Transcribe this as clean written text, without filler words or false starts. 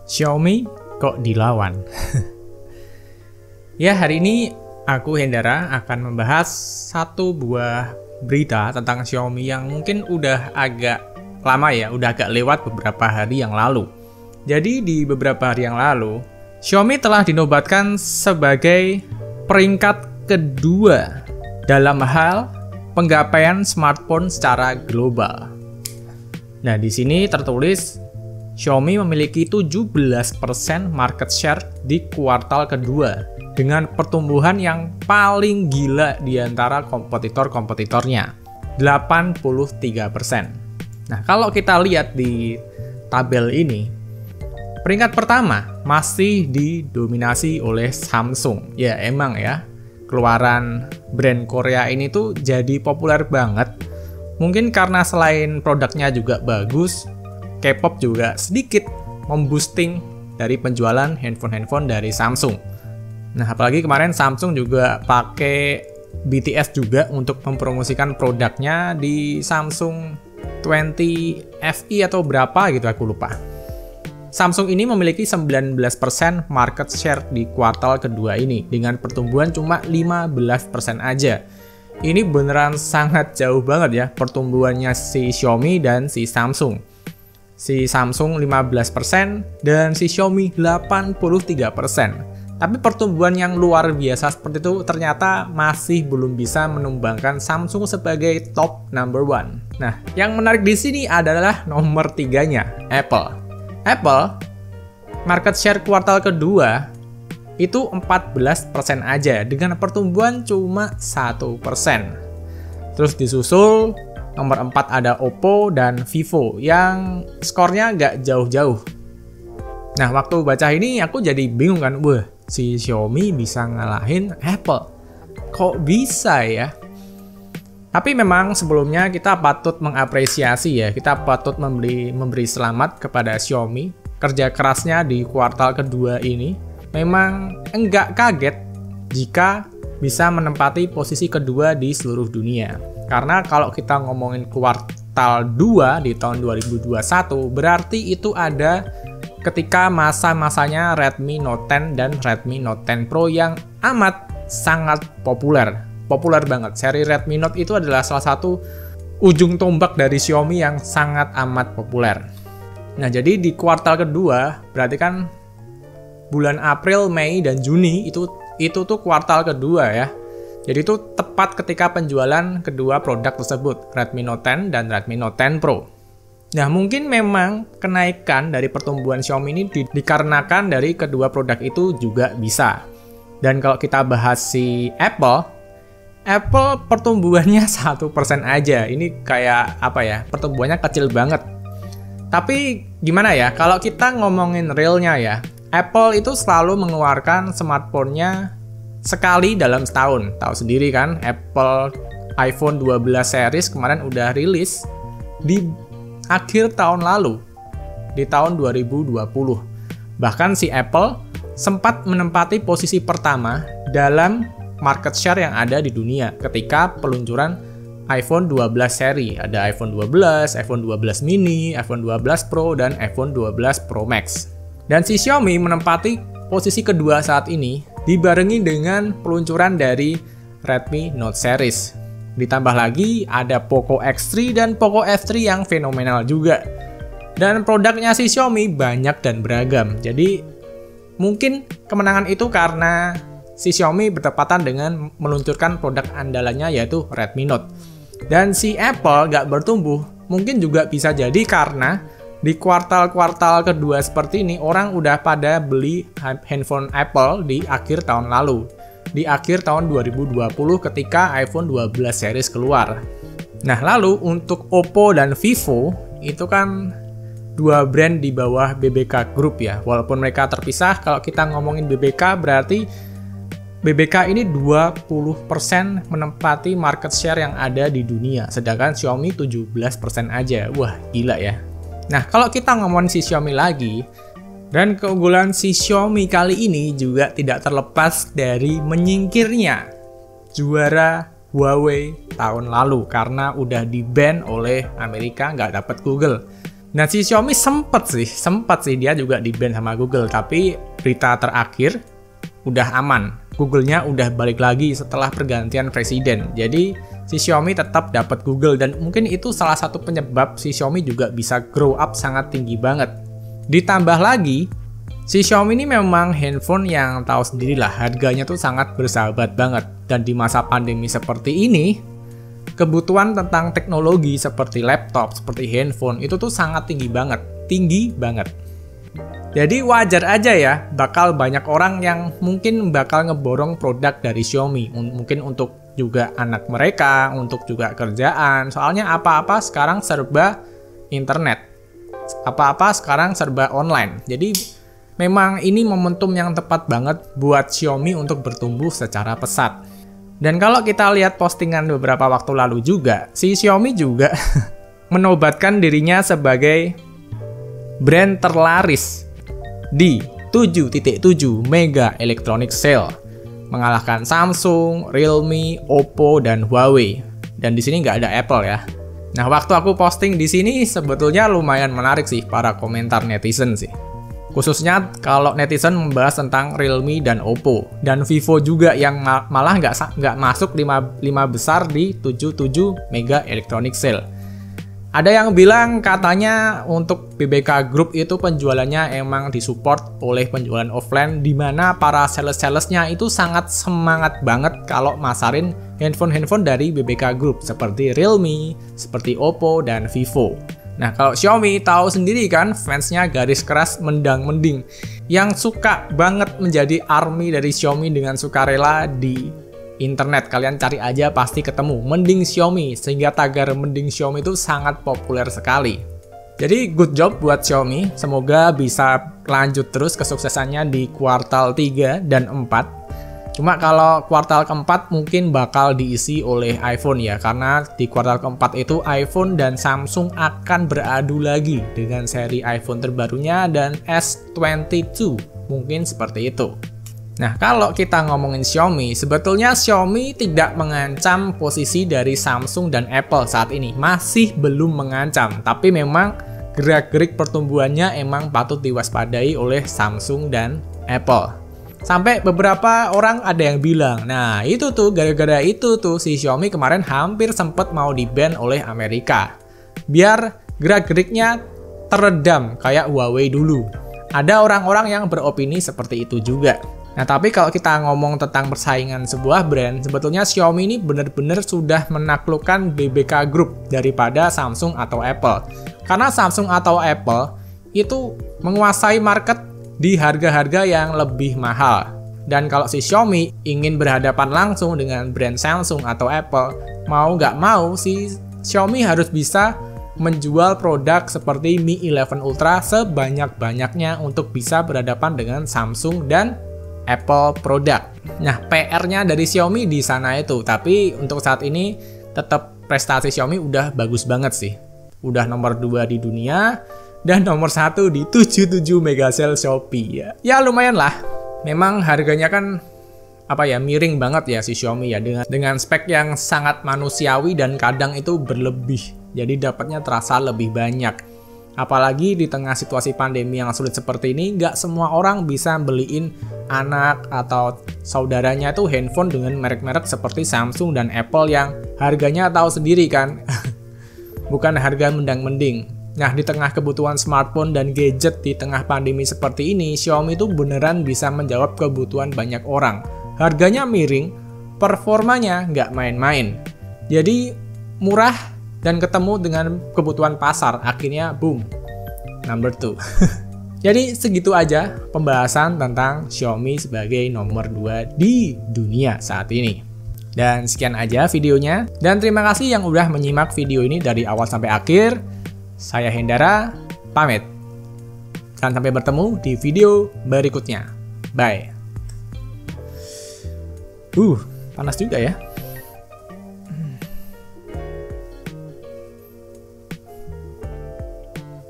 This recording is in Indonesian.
Xiaomi kok dilawan? Ya, hari ini aku Hendra akan membahas satu buah berita tentang Xiaomi yang mungkin udah agak lama ya, udah agak lewat beberapa hari yang lalu. Jadi di beberapa hari yang lalu, Xiaomi telah dinobatkan sebagai peringkat kedua dalam hal penggapaian smartphone secara global. Nah, di sini tertulis Xiaomi memiliki 17% market share di kuartal kedua dengan pertumbuhan yang paling gila di antara kompetitor-kompetitornya, 83%. Nah, kalau kita lihat di tabel ini, peringkat pertama masih didominasi oleh Samsung. Ya, emang ya, keluaran brand Korea ini tuh jadi populer banget. Mungkin karena selain produknya juga bagus, K-pop juga sedikit memboosting dari penjualan handphone-handphone dari Samsung. Nah, apalagi kemarin Samsung juga pakai BTS juga untuk mempromosikan produknya di Samsung 20 FE atau berapa gitu, aku lupa. Samsung ini memiliki 19% market share di kuartal kedua ini dengan pertumbuhan cuma 15% aja. Ini beneran sangat jauh banget ya pertumbuhannya si Xiaomi dan si Samsung. Si Samsung 15% dan si Xiaomi 83%. Tapi pertumbuhan yang luar biasa seperti itu ternyata masih belum bisa menumbangkan Samsung sebagai top number one. Nah, yang menarik di sini adalah nomor 3-nya, Apple. Apple, market share kuartal kedua itu 14% aja dengan pertumbuhan cuma 1%. Terus disusul nomor 4 ada Oppo dan Vivo yang skornya nggak jauh-jauh. Nah, waktu baca ini aku jadi bingung kan, wah, si Xiaomi bisa ngalahin Apple. Kok bisa ya? Tapi memang sebelumnya kita patut mengapresiasi ya, kita patut memberi selamat kepada Xiaomi. Kerja kerasnya di kuartal kedua ini memang enggak kaget jika bisa menempati posisi kedua di seluruh dunia. Karena kalau kita ngomongin kuartal 2 di tahun 2021, berarti itu ada ketika masa-masanya Redmi Note 10 dan Redmi Note 10 Pro yang amat sangat populer. Populer banget. Seri Redmi Note itu adalah salah satu ujung tombak dari Xiaomi yang sangat amat populer. Nah, jadi di kuartal kedua, berarti kan bulan April, Mei, dan Juni itu tuh kuartal kedua ya. Jadi itu tepat ketika penjualan kedua produk tersebut, Redmi Note 10 dan Redmi Note 10 Pro. Nah, mungkin memang kenaikan dari pertumbuhan Xiaomi ini dikarenakan dari kedua produk itu juga bisa. Dan kalau kita bahas si Apple pertumbuhannya 1% aja. Ini kayak apa ya, pertumbuhannya kecil banget. Tapi gimana ya, kalau kita ngomongin realnya ya, Apple itu selalu mengeluarkan smartphone-nya sekali dalam setahun. Tahu sendiri kan, Apple iPhone 12 series kemarin udah rilis di akhir tahun lalu, di tahun 2020. Bahkan si Apple sempat menempati posisi pertama dalam market share yang ada di dunia ketika peluncuran iPhone 12 seri. Ada iPhone 12, iPhone 12 mini, iPhone 12 Pro, dan iPhone 12 Pro Max. Dan si Xiaomi menempati posisi kedua saat ini dibarengi dengan peluncuran dari Redmi Note series. Ditambah lagi ada Poco X3 dan Poco F3 yang fenomenal juga. Dan produknya si Xiaomi banyak dan beragam. Jadi mungkin kemenangan itu karena si Xiaomi bertepatan dengan meluncurkan produk andalannya yaitu Redmi Note. Dan si Apple gak bertumbuh mungkin juga bisa jadi karena di kuartal-kuartal kedua seperti ini orang udah pada beli handphone Apple di akhir tahun lalu. Di akhir tahun 2020 ketika iPhone 12 series keluar. Nah, lalu untuk Oppo dan Vivo itu kan dua brand di bawah BBK Group ya. Walaupun mereka terpisah, kalau kita ngomongin BBK berarti BBK ini 20% menempati market share yang ada di dunia. Sedangkan Xiaomi 17% aja. Wah, gila ya. Nah, kalau kita ngomongin si Xiaomi lagi, dan keunggulan si Xiaomi kali ini juga tidak terlepas dari menyingkirnya juara Huawei tahun lalu karena udah di-ban oleh Amerika, nggak dapat Google. Nah, si Xiaomi sempat sih dia juga di-ban sama Google, tapi berita terakhir udah aman. Google-nya udah balik lagi setelah pergantian presiden. Jadi si Xiaomi tetap dapat Google, dan mungkin itu salah satu penyebab si Xiaomi juga bisa grow up sangat tinggi banget. Ditambah lagi, si Xiaomi ini memang handphone yang tahu sendirilah harganya tuh sangat bersahabat banget. Dan di masa pandemi seperti ini, kebutuhan tentang teknologi seperti laptop, seperti handphone itu tuh sangat tinggi banget. Jadi wajar aja ya, bakal banyak orang yang mungkin bakal ngeborong produk dari Xiaomi, mungkin untuk juga anak mereka, untuk juga kerjaan. Soalnya apa-apa sekarang serba internet, apa-apa sekarang serba online. Jadi memang ini momentum yang tepat banget buat Xiaomi untuk bertumbuh secara pesat. Dan kalau kita lihat postingan beberapa waktu lalu juga, si Xiaomi juga menobatkan dirinya sebagai brand terlaris di 7.7 Mega Electronic Sale, mengalahkan Samsung, Realme, Oppo, dan Huawei. Dan di sini nggak ada Apple ya. Nah, waktu aku posting di sini sebetulnya lumayan menarik sih para komentar netizen sih. Khususnya kalau netizen membahas tentang Realme dan Oppo. Dan Vivo juga yang malah nggak masuk 5 besar di 7.7 Mega Electronic Sale. Ada yang bilang katanya untuk BBK Group itu penjualannya emang disupport oleh penjualan offline, di mana para sales-salesnya itu sangat semangat banget kalau masarin handphone-handphone dari BBK Group seperti Realme, seperti Oppo, dan Vivo. Nah, kalau Xiaomi tahu sendiri kan, fansnya garis keras mendang-mending. Yang suka banget menjadi army dari Xiaomi dengan sukarela di internet. Kalian cari aja pasti ketemu mending Xiaomi, sehingga tagar mending Xiaomi itu sangat populer sekali. Jadi good job buat Xiaomi, semoga bisa lanjut terus kesuksesannya di kuartal 3 dan 4. Cuma kalau kuartal keempat mungkin bakal diisi oleh iPhone ya, karena di kuartal keempat itu iPhone dan Samsung akan beradu lagi dengan seri iPhone terbarunya dan S22, mungkin seperti itu. Nah, kalau kita ngomongin Xiaomi, sebetulnya Xiaomi tidak mengancam posisi dari Samsung dan Apple saat ini, masih belum mengancam, tapi memang gerak-gerik pertumbuhannya emang patut diwaspadai oleh Samsung dan Apple. Sampai beberapa orang ada yang bilang, nah itu tuh gara-gara itu tuh si Xiaomi kemarin hampir sempat mau di-ban oleh Amerika. Biar gerak-geriknya teredam kayak Huawei dulu. Ada orang-orang yang beropini seperti itu juga. Nah, tapi kalau kita ngomong tentang persaingan sebuah brand, sebetulnya Xiaomi ini benar-benar sudah menaklukkan BBK Group daripada Samsung atau Apple. Karena Samsung atau Apple itu menguasai market di harga-harga yang lebih mahal. Dan kalau si Xiaomi ingin berhadapan langsung dengan brand Samsung atau Apple, mau nggak mau si Xiaomi harus bisa menjual produk seperti Mi 11 Ultra sebanyak-banyaknya untuk bisa berhadapan dengan Samsung dan Apple produk. Nah, PR-nya dari Xiaomi di sana itu. Tapi untuk saat ini tetap prestasi Xiaomi udah bagus banget sih. Udah nomor 2 di dunia dan nomor 1 di 77 Mega Sale Shopee ya. Ya lumayan lah. Memang harganya kan miring banget ya si Xiaomi ya, dengan spek yang sangat manusiawi dan kadang itu berlebih. Jadi dapatnya terasa lebih banyak. Apalagi di tengah situasi pandemi yang sulit seperti ini, nggak semua orang bisa beliin anak atau saudaranya itu handphone dengan merek-merek seperti Samsung dan Apple yang harganya tahu sendiri kan. Bukan harga mendang-mending. Nah, di tengah kebutuhan smartphone dan gadget di tengah pandemi seperti ini, Xiaomi itu beneran bisa menjawab kebutuhan banyak orang. Harganya miring, performanya nggak main-main. Jadi, murah dan ketemu dengan kebutuhan pasar. Akhirnya, boom, number 2. Jadi, segitu aja pembahasan tentang Xiaomi sebagai nomor 2 di dunia saat ini. Dan sekian aja videonya. Dan terima kasih yang udah menyimak video ini dari awal sampai akhir. Saya Hendara, pamit. Dan sampai bertemu di video berikutnya. Bye. Panas juga ya.